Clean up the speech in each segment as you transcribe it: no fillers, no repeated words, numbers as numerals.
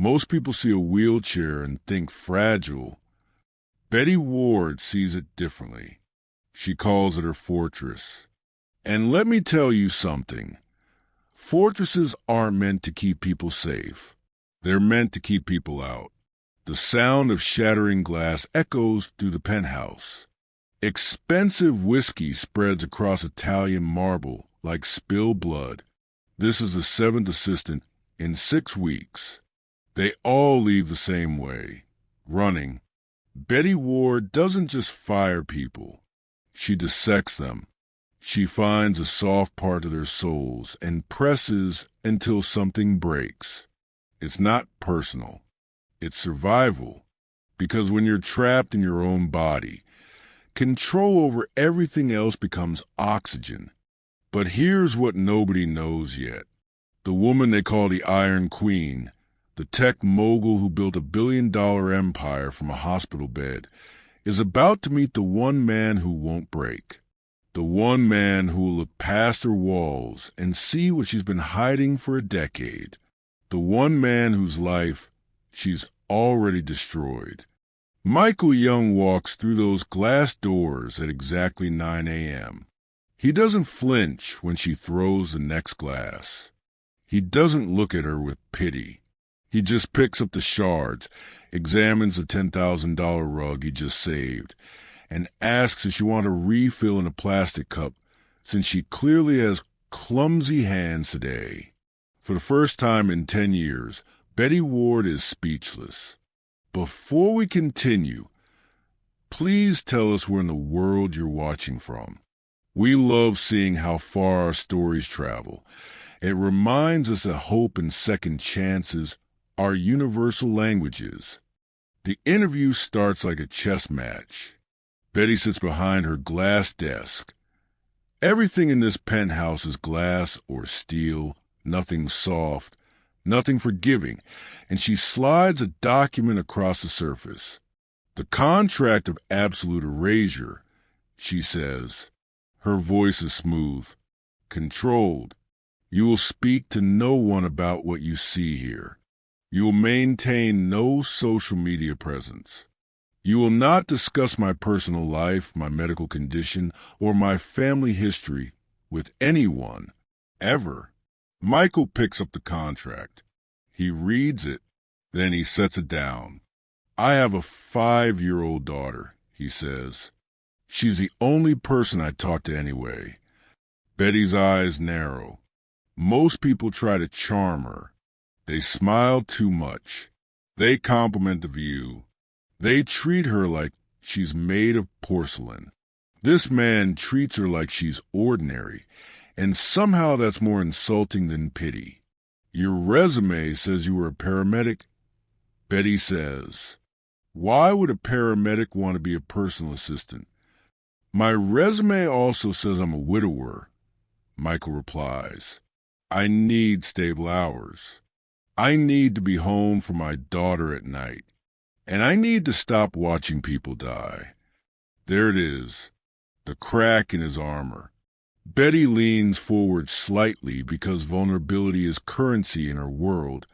Most people see a wheelchair and think fragile. Betty Ward sees it differently. She calls it her fortress. And let me tell you something. Fortresses aren't meant to keep people safe. They're meant to keep people out. The sound of shattering glass echoes through the penthouse. Expensive whiskey spreads across Italian marble like spilled blood. This is the seventh assistant in 6 weeks. They all leave the same way, running. Betty Ward doesn't just fire people. She dissects them. She finds a soft part of their souls and presses until something breaks. It's not personal. It's survival. Because when you're trapped in your own body, control over everything else becomes oxygen. But here's what nobody knows yet. The woman they call the Iron Queen, the tech mogul who built a billion-dollar empire from a hospital bed, is about to meet the one man who won't break. The one man who will look past her walls and see what she's been hiding for a decade. The one man whose life she's already destroyed. Michael Young walks through those glass doors at exactly 9 a.m. He doesn't flinch when she throws the next glass. He doesn't look at her with pity. He just picks up the shards, examines the $10,000 rug he just saved, and asks if she wants a refill in a plastic cup, since she clearly has clumsy hands today. For the first time in 10 years, Betty Ward is speechless. Before we continue, please tell us where in the world you're watching from. We love seeing how far our stories travel. It reminds us that hope and second chances are universal languages. The interview starts like a chess match. Betty sits behind her glass desk. Everything in this penthouse is glass or steel, nothing soft, nothing forgiving, and she slides a document across the surface. The contract of absolute erasure, she says. Her voice is smooth, controlled. You will speak to no one about what you see here. You will maintain no social media presence. You will not discuss my personal life, my medical condition, or my family history with anyone, ever. Michael picks up the contract. He reads it, then he sets it down. I have a 5-year-old daughter, he says. She's the only person I talk to anyway. Betty's eyes narrow. Most people try to charm her. They smile too much. They compliment the view. They treat her like she's made of porcelain. This man treats her like she's ordinary, and somehow that's more insulting than pity. Your resume says you were a paramedic. Betty says, why would a paramedic want to be a personal assistant? My resume also says I'm a widower. Michael replies, I need stable hours. I need to be home for my daughter at night. And I need to stop watching people die. There it is, the crack in his armor. Betty leans forward slightly because vulnerability is currency in her world,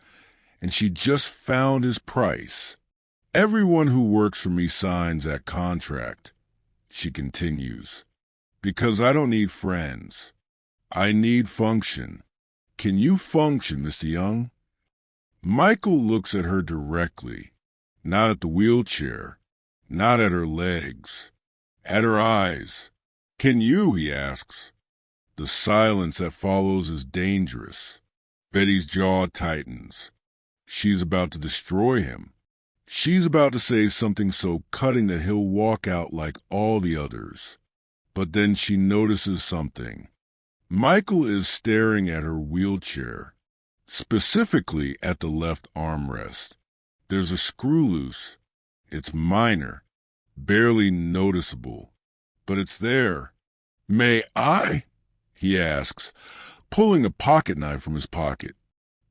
and she just found his price. Everyone who works for me signs that contract, she continues, because I don't need friends. I need function. Can you function, Mr. Young? Michael looks at her directly. Not at the wheelchair, not at her legs, at her eyes. Can you, he asks. The silence that follows is dangerous. Betty's jaw tightens. She's about to destroy him. She's about to say something so cutting that he'll walk out like all the others. But then she notices something. Michael is staring at her wheelchair, specifically at the left armrest. There's a screw loose. It's minor, barely noticeable, but it's there. May I? He asks, pulling a pocket knife from his pocket.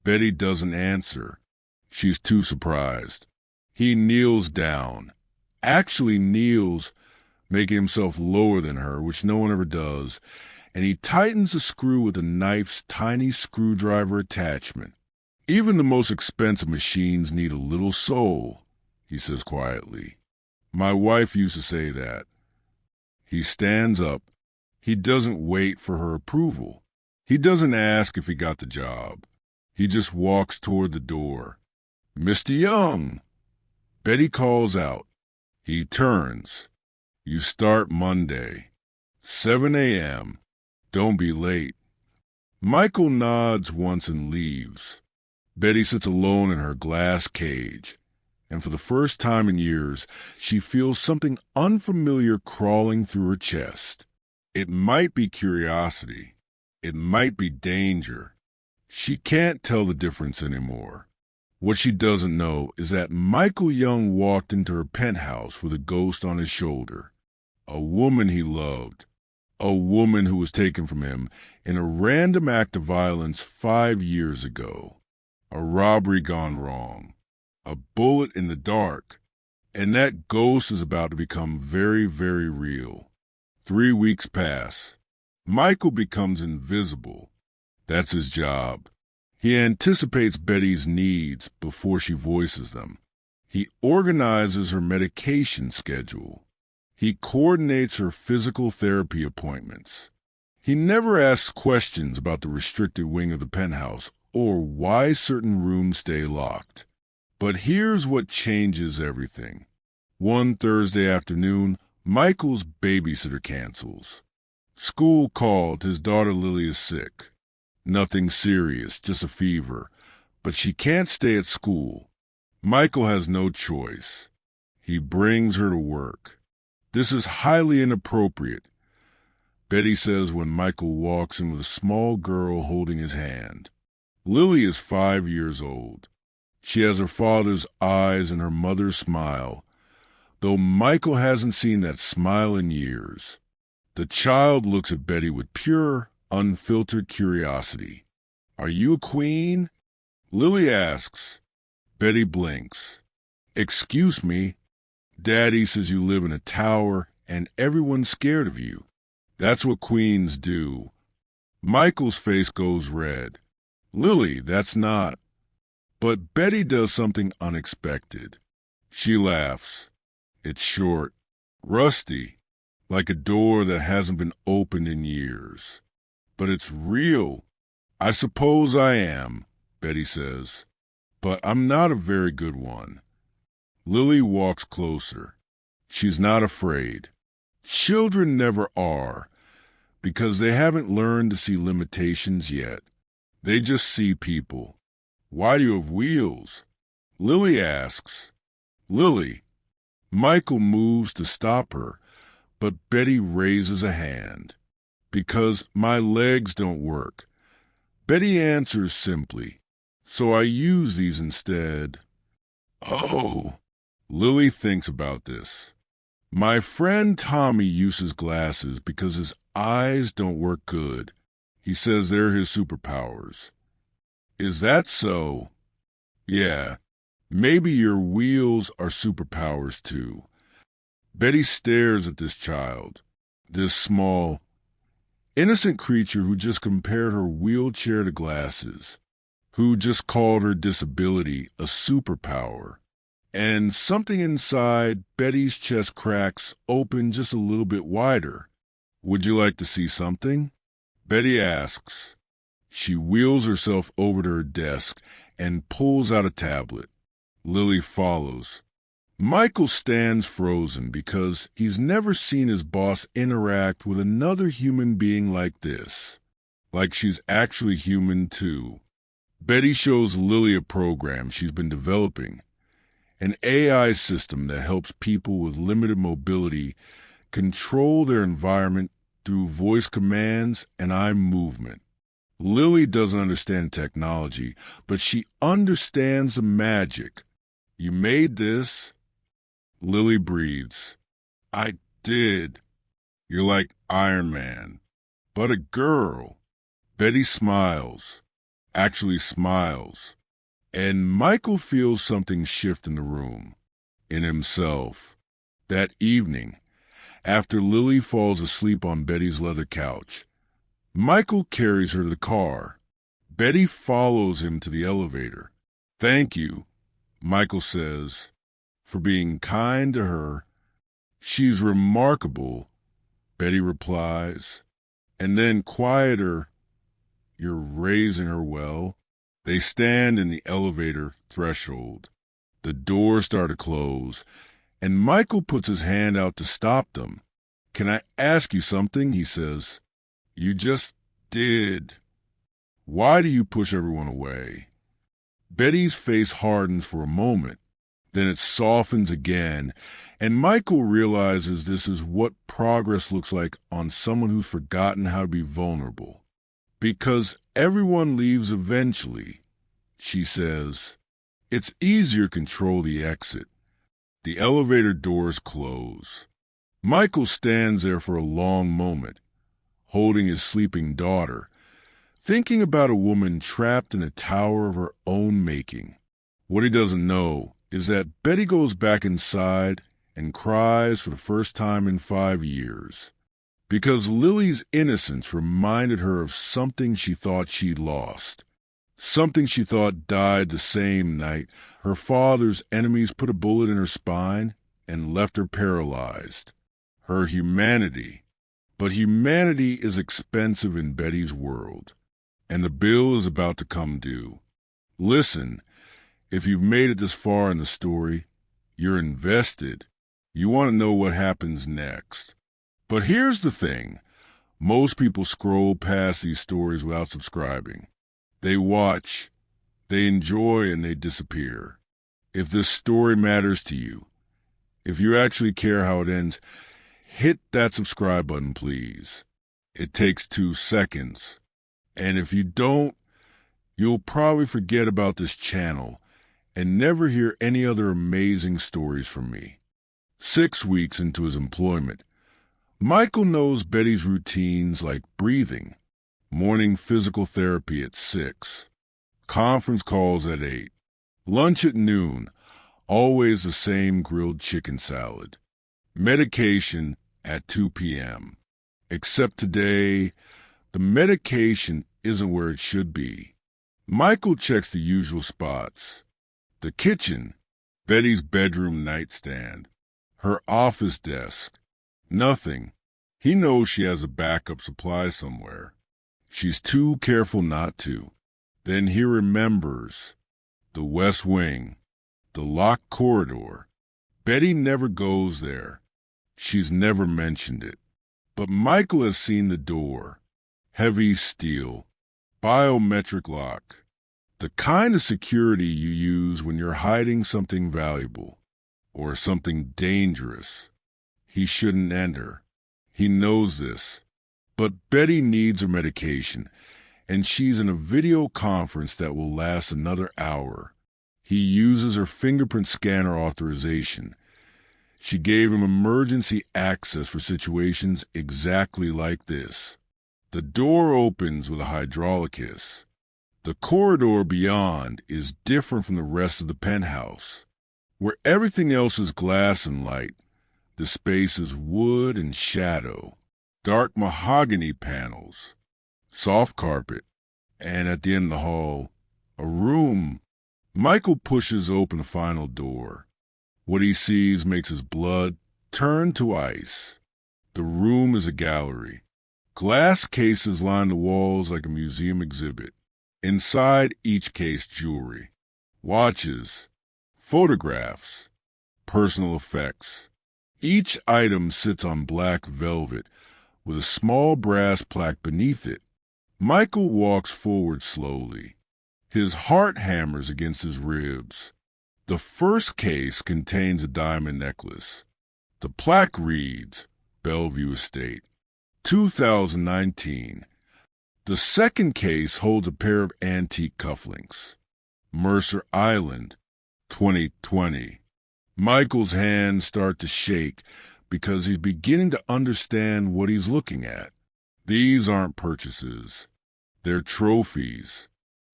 Betty doesn't answer. She's too surprised. He kneels down, actually kneels, making himself lower than her, which no one ever does, and he tightens the screw with the knife's tiny screwdriver attachment. Even the most expensive machines need a little soul, he says quietly. My wife used to say that. He stands up. He doesn't wait for her approval. He doesn't ask if he got the job. He just walks toward the door. Mr. Young! Betty calls out. He turns. You start Monday. 7 a.m. Don't be late. Michael nods once and leaves. Betty sits alone in her glass cage, and for the first time in years, she feels something unfamiliar crawling through her chest. It might be curiosity. It might be danger. She can't tell the difference anymore. What she doesn't know is that Michael Young walked into her penthouse with a ghost on his shoulder. A woman he loved. A woman who was taken from him in a random act of violence 5 years ago. A robbery gone wrong. A bullet in the dark. And that ghost is about to become very, very real. 3 weeks pass. Michael becomes invisible. That's his job. He anticipates Betty's needs before she voices them. He organizes her medication schedule. He coordinates her physical therapy appointments. He never asks questions about the restricted wing of the penthouse or why certain rooms stay locked. But here's what changes everything. One Thursday afternoon, Michael's babysitter cancels. School called. His daughter Lily is sick. Nothing serious, just a fever. But she can't stay at school. Michael has no choice. He brings her to work. This is highly inappropriate, Betty says when Michael walks in with a small girl holding his hand. Lily is 5 years old. She has her father's eyes and her mother's smile, though Michael hasn't seen that smile in years. The child looks at Betty with pure, unfiltered curiosity. Are you a queen? Lily asks. Betty blinks. Excuse me. Daddy says you live in a tower and everyone's scared of you. That's what queens do. Michael's face goes red. Lily, that's not. But Betty does something unexpected. She laughs. It's short, rusty, like a door that hasn't been opened in years. But it's real. I suppose I am, Betty says. But I'm not a very good one. Lily walks closer. She's not afraid. Children never are, because they haven't learned to see limitations yet. They just see people. Why do you have wheels? Lily asks. Lily. Michael moves to stop her, but Betty raises a hand. Because my legs don't work. Betty answers simply. So I use these instead. Oh. Lily thinks about this. My friend Tommy uses glasses because his eyes don't work good. He says they're his superpowers. Is that so? Yeah. Maybe your wheels are superpowers too. Betty stares at this child, this small, innocent creature who just compared her wheelchair to glasses, who just called her disability a superpower. And something inside Betty's chest cracks open just a little bit wider. Would you like to see something? Betty asks. She wheels herself over to her desk and pulls out a tablet. Lily follows. Michael stands frozen because he's never seen his boss interact with another human being like this. Like she's actually human too. Betty shows Lily a program she's been developing. An AI system that helps people with limited mobility control their environment through voice commands and eye movement. Lily doesn't understand technology, but she understands the magic. You made this? Lily breathes. I did. You're like Iron Man. But a girl. Betty smiles. Actually smiles. And Michael feels something shift in the room, in himself. That evening, after Lily falls asleep on Betty's leather couch, Michael carries her to the car. Betty follows him to the elevator. "Thank you," Michael says, "for being kind to her." "She's remarkable," Betty replies. And then quieter, "You're raising her well." They stand in the elevator threshold. The doors start to close, and Michael puts his hand out to stop them. "Can I ask you something?" he says. "You just did. Why do you push everyone away?" Betty's face hardens for a moment. Then it softens again, and Michael realizes this is what progress looks like on someone who's forgotten how to be vulnerable. "Because everyone leaves eventually," she says. "It's easier to control the exit." The elevator doors close. Michael stands there for a long moment, holding his sleeping daughter, thinking about a woman trapped in a tower of her own making. What he doesn't know is that Betty goes back inside and cries for the first time in 5 years, because Lily's innocence reminded her of something she thought she'd lost, something she thought died the same night her father's enemies put a bullet in her spine and left her paralyzed. Her humanity. But humanity is expensive in Betty's world, and the bill is about to come due. Listen, if you've made it this far in the story, you're invested. You want to know what happens next. But here's the thing. Most people scroll past these stories without subscribing. They watch, they enjoy, and they disappear. If this story matters to you, if you actually care how it ends, hit that subscribe button, please. It takes 2 seconds. And if you don't, you'll probably forget about this channel and never hear any other amazing stories from me. 6 weeks into his employment, Michael knows Betty's routines like breathing, morning physical therapy at 6, conference calls at 8, lunch at noon, always the same grilled chicken salad, medication at 2 p.m. Except today, the medication isn't where it should be. Michael checks the usual spots. The kitchen, Betty's bedroom nightstand, her office desk. Nothing. He knows she has a backup supply somewhere. She's too careful not to. Then he remembers. The West Wing. The locked corridor. Betty never goes there. She's never mentioned it. But Michael has seen the door. Heavy steel. Biometric lock. The kind of security you use when you're hiding something valuable or something dangerous. He shouldn't enter. He knows this. But Betty needs her medication, and she's in a video conference that will last another hour. He uses her fingerprint scanner authorization. She gave him emergency access for situations exactly like this. The door opens with a hydraulic hiss. The corridor beyond is different from the rest of the penthouse. Where everything else is glass and light, the space is wood and shadow, dark mahogany panels, soft carpet, and at the end of the hall, a room. Michael pushes open the final door. What he sees makes his blood turn to ice. The room is a gallery. Glass cases line the walls like a museum exhibit. Inside each case, jewelry, watches, photographs, personal effects. Each item sits on black velvet with a small brass plaque beneath it. Michael walks forward slowly. His heart hammers against his ribs. The first case contains a diamond necklace. The plaque reads, Bellevue Estate, 2019. The second case holds a pair of antique cufflinks. Mercer Island, 2020. Michael's hands start to shake because he's beginning to understand what he's looking at. These aren't purchases. They're trophies,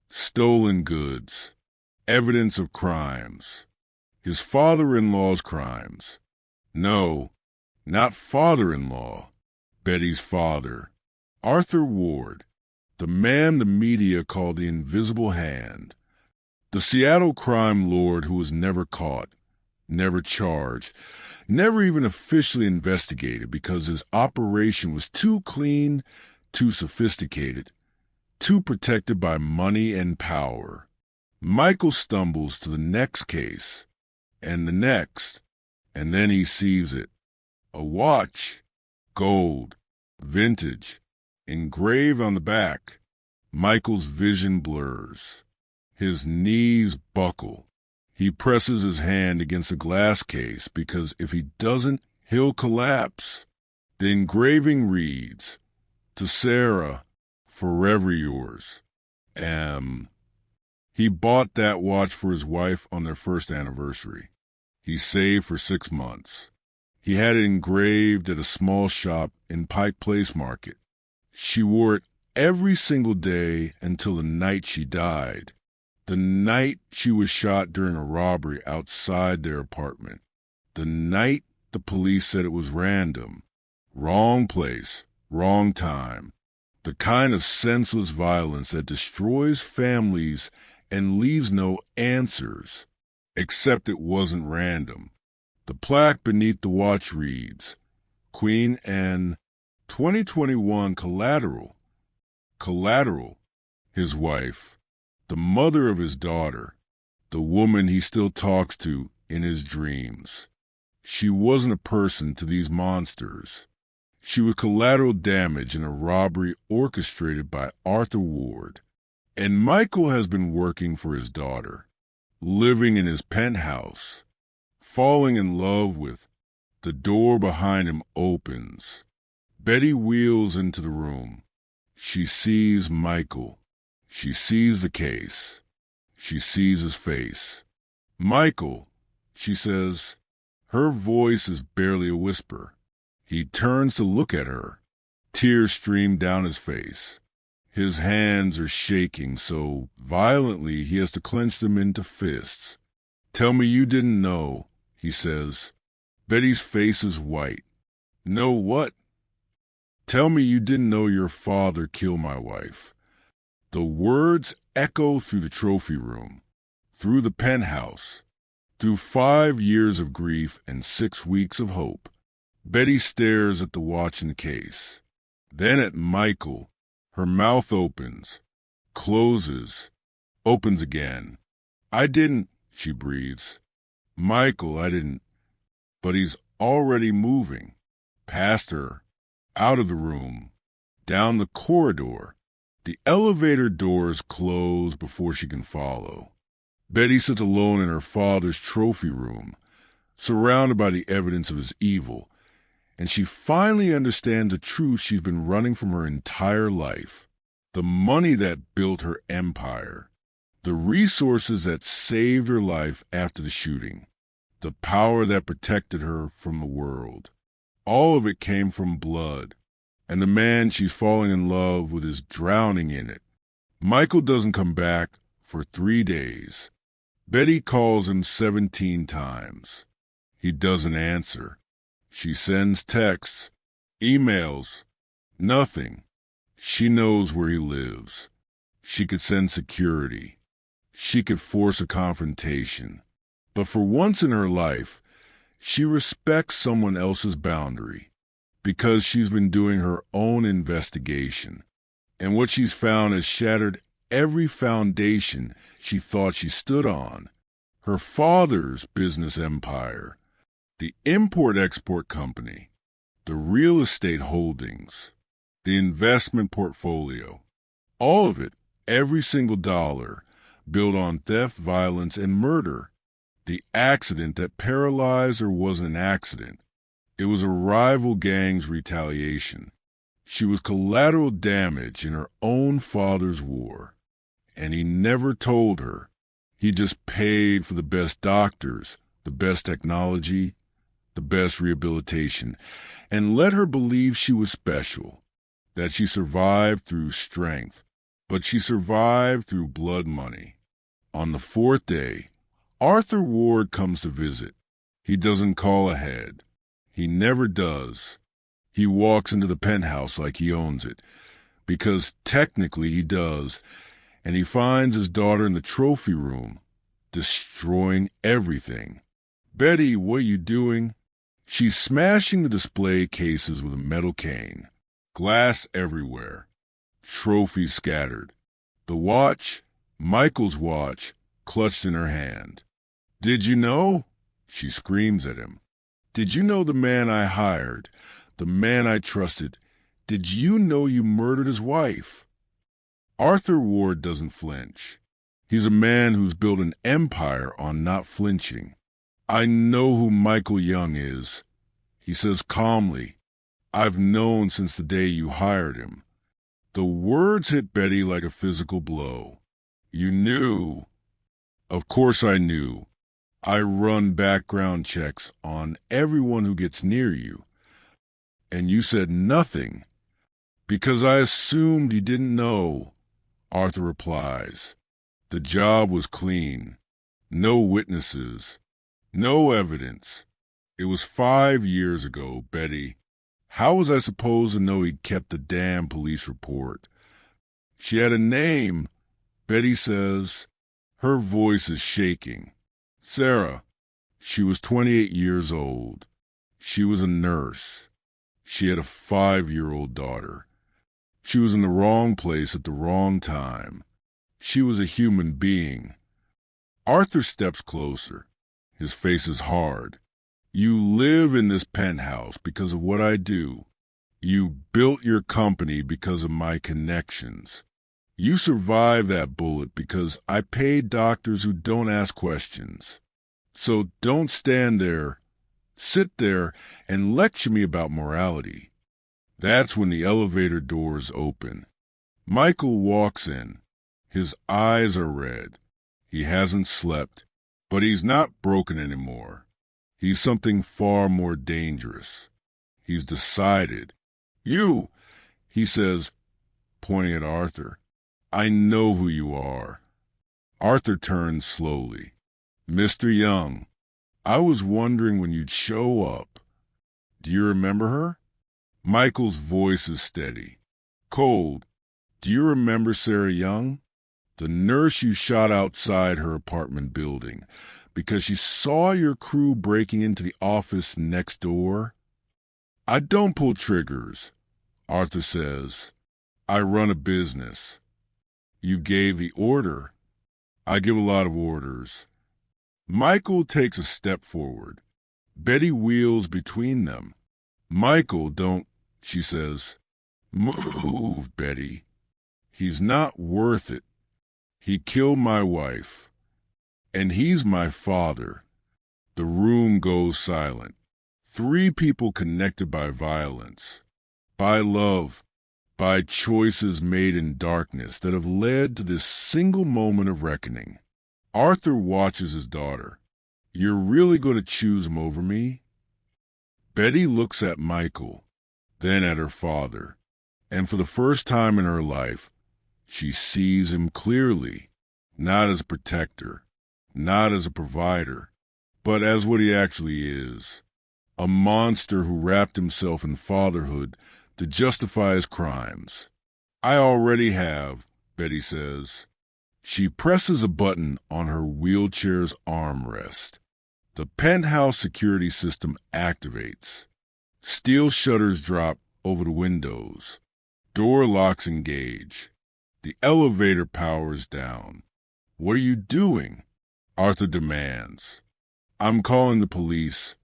stolen goods, evidence of crimes. His father-in-law's crimes. No, not father-in-law. Betty's father, Arthur Ward. the man the media called the Invisible Hand, the Seattle crime lord who was never caught, never charged, never even officially investigated because his operation was too clean, too sophisticated, too protected by money and power. Michael stumbles to the next case, and the next, and then he sees it. A watch, gold, vintage, engraved on the back. Michael's vision blurs. His knees buckle. He presses his hand against a glass case because if he doesn't, he'll collapse. The engraving reads, "To Sarah, forever yours, M." He bought that watch for his wife on their first anniversary. He saved for 6 months. He had it engraved at a small shop in Pike Place Market. She wore it every single day until the night she died, the night she was shot during a robbery outside their apartment, the night the police said it was random, wrong place, wrong time, the kind of senseless violence that destroys families and leaves no answers, except it wasn't random. The plaque beneath the watch reads, Queen Anne, 2021 Collateral. Collateral, his wife, the mother of his daughter, the woman he still talks to in his dreams. She wasn't a person to these monsters. She was collateral damage in a robbery orchestrated by Arthur Ward. And Michael has been working for his daughter, living in his penthouse, falling in love with. The door behind him opens. Betty wheels into the room. She sees Michael. She sees the case. She sees his face. "Michael," she says. Her voice is barely a whisper. He turns to look at her. Tears stream down his face. His hands are shaking so violently he has to clench them into fists. "Tell me you didn't know," he says. Betty's face is white. "Know what?" "Tell me you didn't know your father killed my wife." The words echo through the trophy room, through the penthouse, through 5 years of grief and 6 weeks of hope. Betty stares at the watch and case, then at Michael. Her mouth opens, closes, opens again. "I didn't," she breathes. "Michael, I didn't." But he's already moving, past her, out of the room, down the corridor. The elevator doors close before she can follow. Betty sits alone in her father's trophy room, surrounded by the evidence of his evil, and she finally understands the truth she's been running from her entire life. The money that built her empire, the resources that saved her life after the shooting, the power that protected her from the world. All of it came from blood, and the man she's falling in love with is drowning in it. Michael doesn't come back for 3 days. Betty calls him 17 times. He doesn't answer. She sends texts, emails, nothing. She knows where he lives. She could send security. She could force a confrontation. But for once in her life, she respects someone else's boundary because she's been doing her own investigation. And what she's found has shattered every foundation she thought she stood on. Her father's business empire, the import-export company, the real estate holdings, the investment portfolio, all of it, every single dollar, built on theft, violence, and murder. The accident that paralyzed her wasn't an accident. It was a rival gang's retaliation. She was collateral damage in her own father's war. And he never told her. He just paid for the best doctors, the best technology, the best rehabilitation, and let her believe she was special, that she survived through strength, but she survived through blood money. On the 4th day, Arthur Ward comes to visit. He doesn't call ahead. He never does. He walks into the penthouse like he owns it, because technically he does, and he finds his daughter in the trophy room, destroying everything. "Betty, what are you doing?" She's smashing the display cases with a metal cane. Glass everywhere. Trophies scattered. The watch, Michael's watch, clutched in her hand. "Did you know?" She screams at him. "Did you know the man I hired, the man I trusted? Did you know you murdered his wife?" Arthur Ward doesn't flinch. He's a man who's built an empire on not flinching. "I know who Michael Young is," he says calmly. "I've known since the day you hired him." The words hit Betty like a physical blow. "You knew?" "Of course I knew. I run background checks on everyone who gets near you." "And you said nothing." "Because I assumed you didn't know," Arthur replies. "The job was clean. No witnesses. No evidence. It was 5 years ago, Betty. How was I supposed to know he'd kept the damn police report?" "She had a name," Betty says. Her voice is shaking. "Sarah. She was 28 years old. She was a nurse. She had a 5-year-old daughter. She was in the wrong place at the wrong time. She was a human being." Arthur steps closer. His face is hard. "You live in this penthouse because of what I do. You built your company because of my connections. You survived that bullet because I paid doctors who don't ask questions. So don't stand there, sit there, and lecture me about morality." That's when the elevator doors open. Michael walks in. His eyes are red. He hasn't slept, but he's not broken anymore. He's something far more dangerous. He's decided. "You," he says, pointing at Arthur. "I know who you are." Arthur turns slowly. "Mr. Young, I was wondering when you'd show up. Do you remember her?" Michael's voice is steady. "Cold. Do you remember Sarah Young? The nurse you shot outside her apartment building because she saw your crew breaking into the office next door?" "I don't pull triggers," Arthur says. "I run a business." "You gave the order." "I give a lot of orders." Michael takes a step forward. Betty wheels between them. "Michael, don't," she says. "Move, Betty. He's not worth it. He killed my wife. And he's my father." The room goes silent. 3 people connected by violence, by love, by choices made in darkness that have led to this single moment of reckoning. Arthur watches his daughter. "You're really going to choose him over me?" Betty looks at Michael, then at her father, and for the first time in her life, she sees him clearly, not as a protector, not as a provider, but as what he actually is, a monster who wrapped himself in fatherhood to justify his crimes. "I already have," Betty says. She presses a button on her wheelchair's armrest. The penthouse security system activates. Steel shutters drop over the windows. Door locks engage. The elevator powers down. "What are you doing?" Arthur demands. "I'm calling the police,"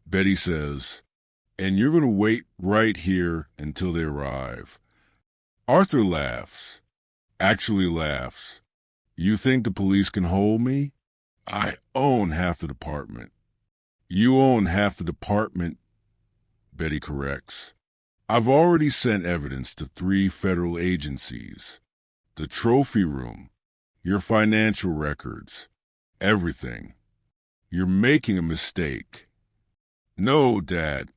Betty says, "and you're going to wait right here until they arrive." Arthur laughs. Actually laughs. "You think the police can hold me? I own half the department." "You own half the department," Betty corrects. "I've already sent evidence to 3 federal agencies. The trophy room, your financial records, everything. You're making a mistake." "No, Dad,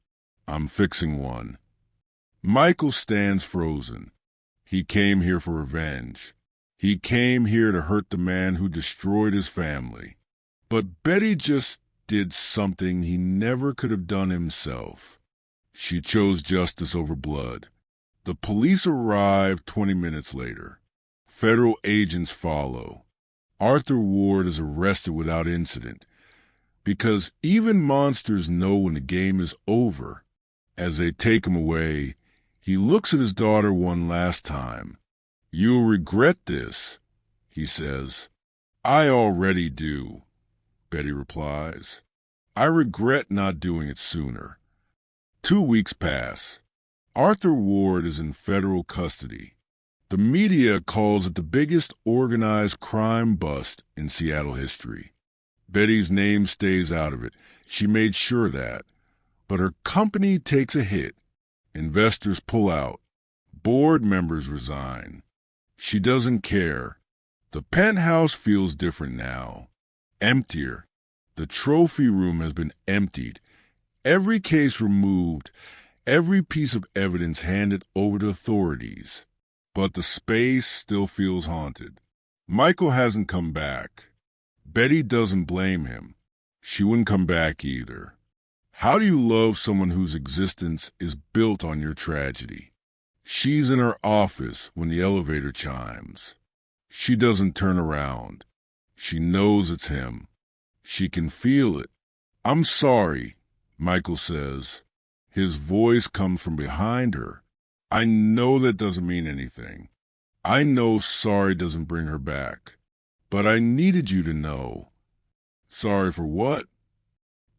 I'm fixing one." Michael stands frozen. He came here for revenge. He came here to hurt the man who destroyed his family. But Betty just did something he never could have done himself. She chose justice over blood. The police arrive 20 minutes later. Federal agents follow. Arthur Ward is arrested without incident because even monsters know when the game is over. As they take him away, he looks at his daughter one last time. "You'll regret this," he says. "I already do," Betty replies. "I regret not doing it sooner." 2 weeks pass. Arthur Ward is in federal custody. The media calls it the biggest organized crime bust in Seattle history. Betty's name stays out of it. She made sure of that. But her company takes a hit. Investors pull out. Board members resign. She doesn't care. The penthouse feels different now. Emptier. The trophy room has been emptied. Every case removed. Every piece of evidence handed over to authorities. But the space still feels haunted. Michael hasn't come back. Betty doesn't blame him. She wouldn't come back either. How do you love someone whose existence is built on your tragedy? She's in her office when the elevator chimes. She doesn't turn around. She knows it's him. She can feel it. "I'm sorry," Michael says. His voice comes from behind her. "I know that doesn't mean anything. I know sorry doesn't bring her back. But I needed you to know." "Sorry for what?"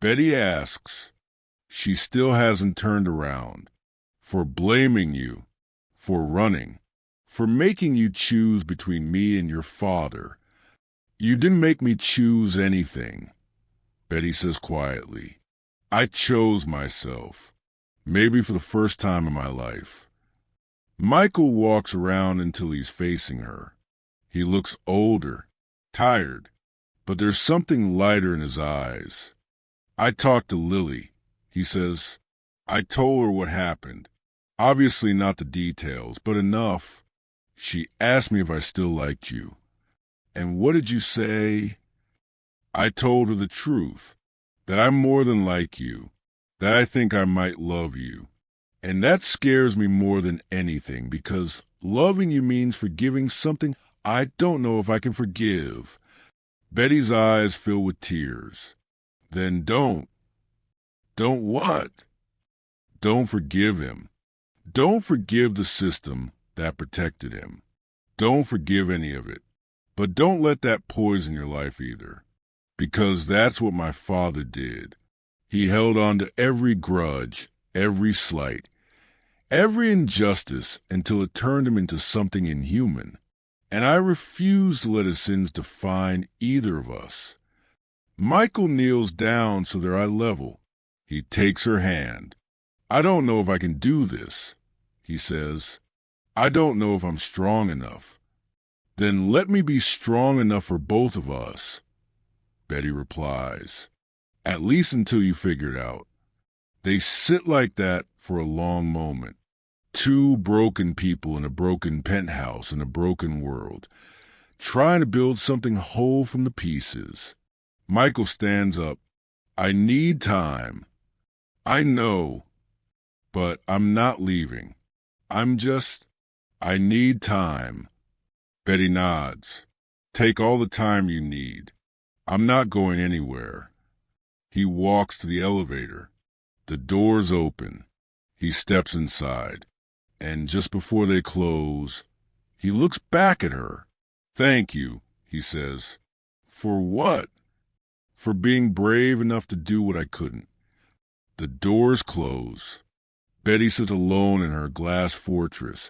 Betty asks. She still hasn't turned around. "For blaming you. For running. For making you choose between me and your father. You didn't make me choose anything," Betty says quietly. "I chose myself. Maybe for the first time in my life." Michael walks around until he's facing her. He looks older, tired, but there's something lighter in his eyes. "I talked to Lily," he says. "I told her what happened. Obviously not the details, but enough. She asked me if I still liked you." "And what did you say?" "I told her the truth, that I'm more than like you, that I think I might love you. And that scares me more than anything, because loving you means forgiving something I don't know if I can forgive." Betty's eyes fill with tears. "Then don't." "Don't what?" "Don't forgive him. Don't forgive the system that protected him. Don't forgive any of it. But don't let that poison your life either. Because that's what my father did. He held on to every grudge, every slight, every injustice until it turned him into something inhuman. And I refuse to let his sins define either of us." Michael kneels down so they're eye level. He takes her hand. "I don't know if I can do this," he says. "I don't know if I'm strong enough." "Then let me be strong enough for both of us," Betty replies. "At least until you figure it out." They sit like that for a long moment. Two broken people in a broken penthouse in a broken world, trying to build something whole from the pieces. Michael stands up. "I need time." "I know, but I'm not leaving. I need time." Betty nods. "Take all the time you need. I'm not going anywhere." He walks to the elevator. The doors open. He steps inside. And just before they close, he looks back at her. "Thank you," he says. "For what?" "For being brave enough to do what I couldn't." The doors close. Betty sits alone in her glass fortress,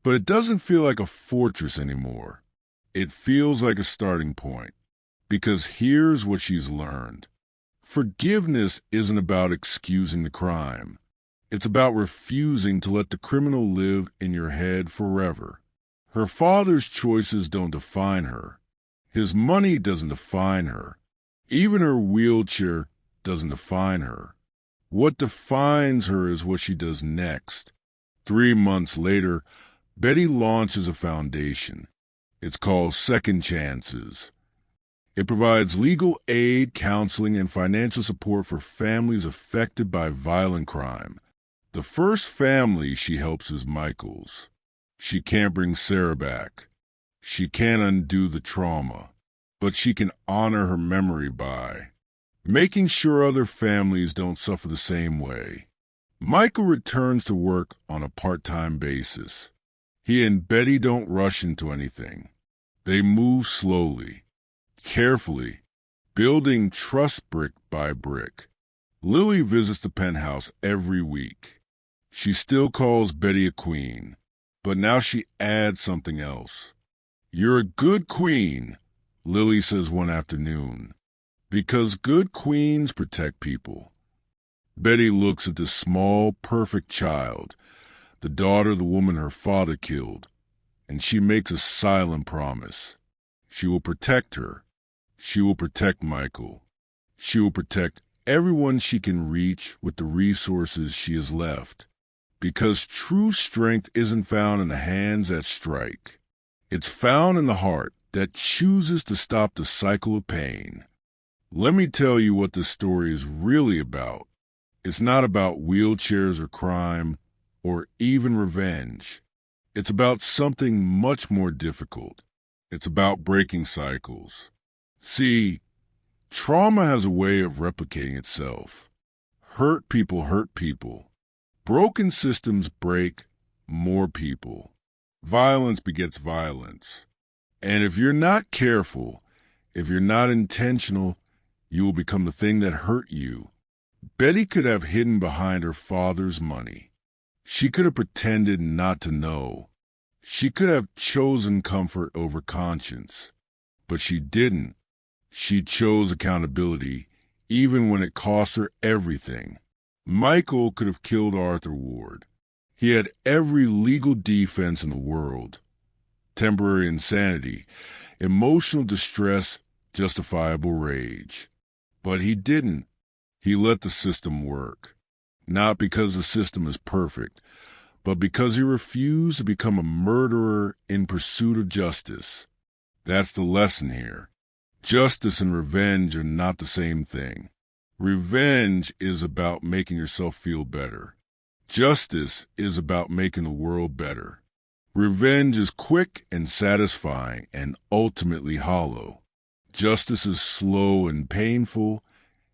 but it doesn't feel like a fortress anymore. It feels like a starting point, because here's what she's learned. Forgiveness isn't about excusing the crime. It's about refusing to let the criminal live in your head forever. Her father's choices don't define her. His money doesn't define her. Even her wheelchair doesn't define her. What defines her is what she does next. 3 months later, Betty launches a foundation. It's called Second Chances. It provides legal aid, counseling, and financial support for families affected by violent crime. The first family she helps is Michael's. She can't bring Sarah back. She can't undo the trauma, but she can honor her memory by making sure other families don't suffer the same way. Michael returns to work on a part-time basis. He and Betty don't rush into anything. They move slowly, carefully, building trust brick by brick. Lily visits the penthouse every week. She still calls Betty a queen, but now she adds something else. "You're a good queen," Lily says one afternoon, "because good queens protect people." Betty looks at this small, perfect child, the daughter of the woman her father killed, and she makes a silent promise. She will protect her. She will protect Michael. She will protect everyone she can reach with the resources she has left. Because true strength isn't found in the hands that strike. It's found in the heart that chooses to stop the cycle of pain. Let me tell you what this story is really about. It's not about wheelchairs or crime or even revenge. It's about something much more difficult. It's about breaking cycles. See, trauma has a way of replicating itself. Hurt people hurt people. Broken systems break more people. Violence begets violence. And if you're not careful, if you're not intentional, you will become the thing that hurt you. Betty could have hidden behind her father's money. She could have pretended not to know. She could have chosen comfort over conscience. But she didn't. She chose accountability, even when it cost her everything. Michael could have killed Arthur Ward. He had every legal defense in the world. Temporary insanity, emotional distress, justifiable rage. But he didn't. He let the system work. Not because the system is perfect, but because he refused to become a murderer in pursuit of justice. That's the lesson here. Justice and revenge are not the same thing. Revenge is about making yourself feel better. Justice is about making the world better. Revenge is quick and satisfying and ultimately hollow. Justice is slow and painful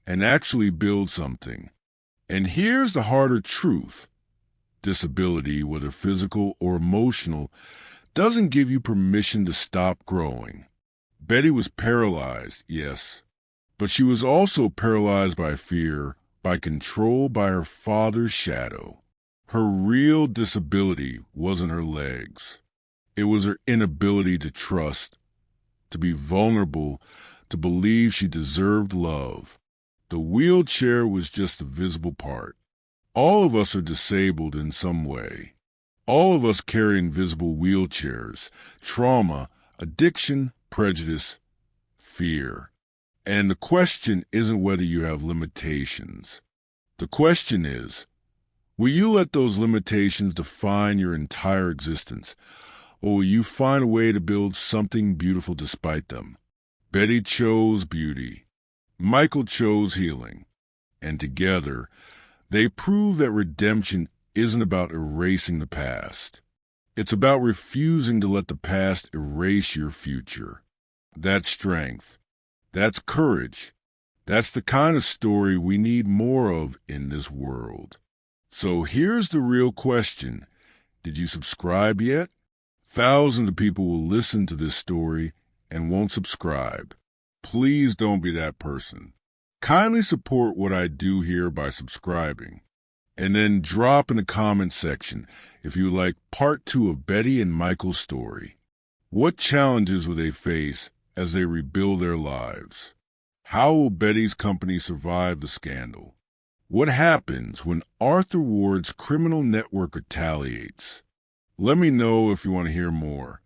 and actually builds something. And here's the harder truth. Disability, whether physical or emotional, doesn't give you permission to stop growing. Betty was paralyzed, yes, but she was also paralyzed by fear, by control, by her father's shadow. Her real disability wasn't her legs. It was her inability to trust, to be vulnerable, to believe she deserved love. The wheelchair was just a visible part. All of us are disabled in some way. All of us carry invisible wheelchairs, trauma, addiction, prejudice, fear. And the question isn't whether you have limitations. The question is, will you let those limitations define your entire existence, or will you find a way to build something beautiful despite them? Betty chose beauty. Michael chose healing. And together, they prove that redemption isn't about erasing the past. It's about refusing to let the past erase your future. That's strength. That's courage. That's the kind of story we need more of in this world. So here's the real question. Did you subscribe yet? Thousands of people will listen to this story and won't subscribe. Please don't be that person. Kindly support what I do here by subscribing. And then drop in the comment section if you like part 2 of Betty and Michael's story. What challenges will they face as they rebuild their lives? How will Betty's company survive the scandal? What happens when Arthur Ward's criminal network retaliates? Let me know if you want to hear more.